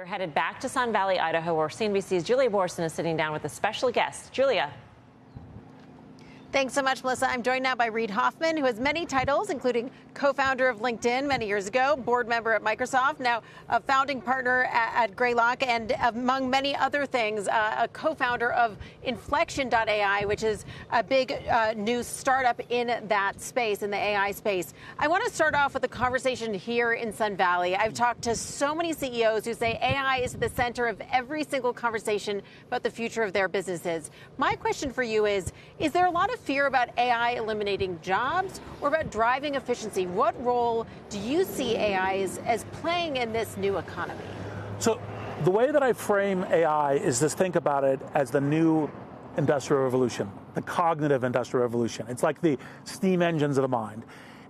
We're headed back to Sun Valley, Idaho, where CNBC's Julia Borson is sitting down with a special guest. Julia. Thanks so much, Melissa. I'm joined now by Reid Hoffman, who has many titles, including co-founder of LinkedIn many years ago, board member at Microsoft, now a founding partner at Greylock, and among many other things, a co-founder of Inflection AI, which is a big new startup in that space, in the AI space. I want to start off with a conversation here in Sun Valley. I've talked to so many CEOs who say AI is at the center of every single conversation about the future of their businesses. My question for you is there a lot of fear about AI eliminating jobs or about driving efficiency? What role do you see AI as playing in this new economy? So the way that I frame AI is to think about it as the new industrial revolution, the cognitive industrial revolution. It's like the steam engines of the mind.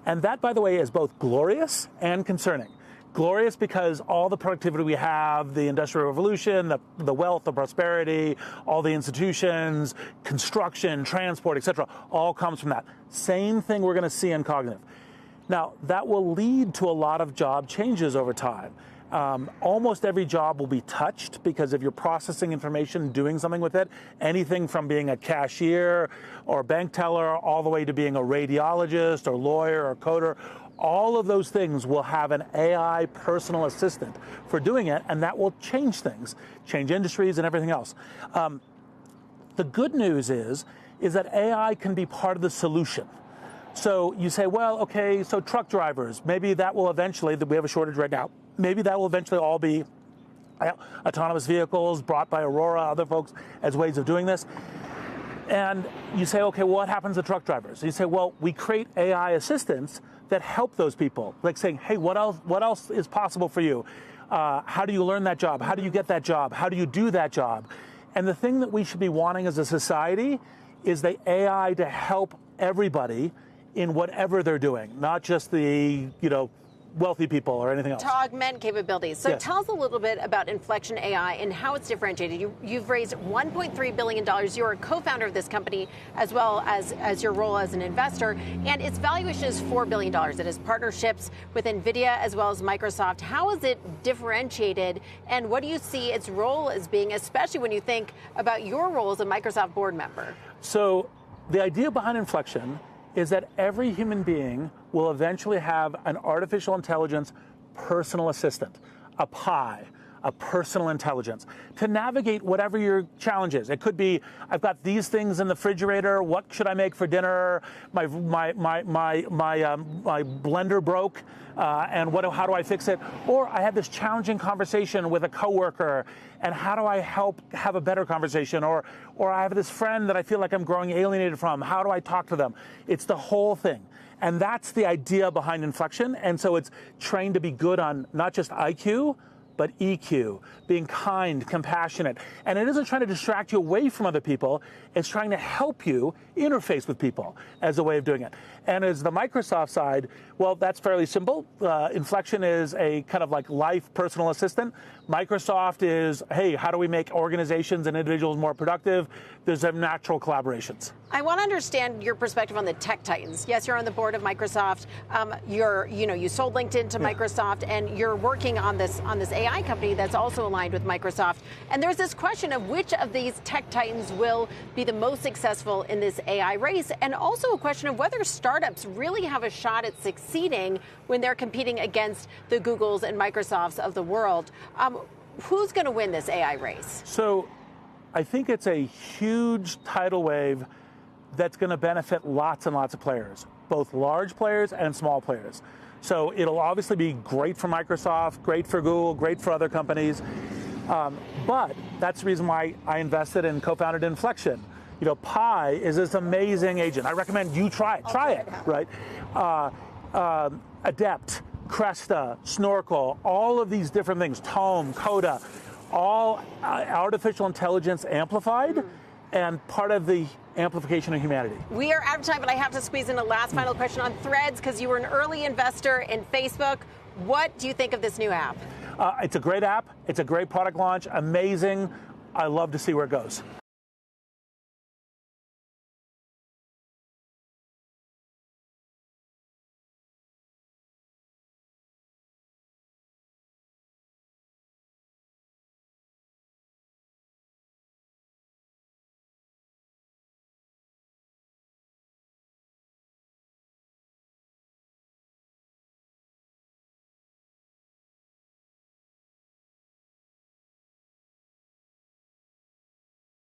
And that, by the way, is both glorious and concerning. Glorious because all the productivity we have, the industrial revolution, the wealth, the prosperity, all the institutions, construction, transport, etc., all comes from that. Same thing we're going to see in cognitive. Now, that will lead to a lot of job changes over time. Almost every job will be touched because if you're processing information, doing something with it, anything from being a cashier or bank teller all the way to being a radiologist or lawyer or coder, all of those things will have an AI personal assistant for doing it, and that will change things, change industries and everything else. The good news is that AI can be part of the solution. So you say, well, okay, so truck drivers, maybe that will eventually, we have a shortage right now, maybe that will eventually all be autonomous vehicles brought by Aurora, other folks, as ways of doing this. And you say, okay, well, what happens to truck drivers? You say, well, we create AI assistants that help those people, like saying, hey, what else is possible for you? How do you learn that job? How do you get that job? How do you do that job? And the thing that we should be wanting as a society is the AI to help everybody in whatever they're doing, not just the, wealthy people or anything else. To augment capabilities. So yes. Tell us a little bit about Inflection AI and how it's differentiated. You've raised $1.3 billion. You're a co-founder of this company as well as your role as an investor. And its valuation is $4 billion. It has partnerships with NVIDIA as well as Microsoft. How is it differentiated? And what do you see its role as being, especially when you think about your role as a Microsoft board member? So the idea behind Inflection is that every human being will eventually have an artificial intelligence personal assistant, a PI, a personal intelligence, to navigate whatever your challenge is. It could be, I've got these things in the refrigerator, what should I make for dinner? My blender broke, and how do I fix it? Or I had this challenging conversation with a coworker, and how do I help have a better conversation? Or I have this friend that I feel like I'm growing alienated from. How do I talk to them? It's the whole thing. And that's the idea behind Inflection. And so it's trained to be good on not just IQ, but EQ, being kind, compassionate. And it isn't trying to distract you away from other people. It's trying to help you interface with people as a way of doing it. And as the Microsoft side, well, that's fairly simple. Inflection is a kind of like life personal assistant. Microsoft is, hey, how do we make organizations and individuals more productive? There's natural collaborations. I want to understand your perspective on the tech titans. Yes, you're on the board of Microsoft. You sold LinkedIn to Microsoft, and you're working on this AI company that's also aligned with Microsoft. And there's this question of which of these tech titans will be the most successful in this AI race, and also a question of whether startups really have a shot at succeeding when they're competing against the Googles and Microsofts of the world. Who's going to win this AI race? So I think it's a huge tidal wave that's going to benefit lots and lots of players, both large players and small players. So it'll obviously be great for Microsoft, great for Google, great for other companies. But that's the reason why I invested and co-founded Inflection. Pi is this amazing agent. I recommend you try it. Try it, right? Adept, Cresta, Snorkel, all of these different things, Tome, Coda, all artificial intelligence amplified and part of the amplification of humanity. We are out of time, but I have to squeeze in a last final question on Threads, because you were an early investor in Facebook. What do you think of this new app? It's a great app. It's a great product launch. Amazing. I love to see where it goes.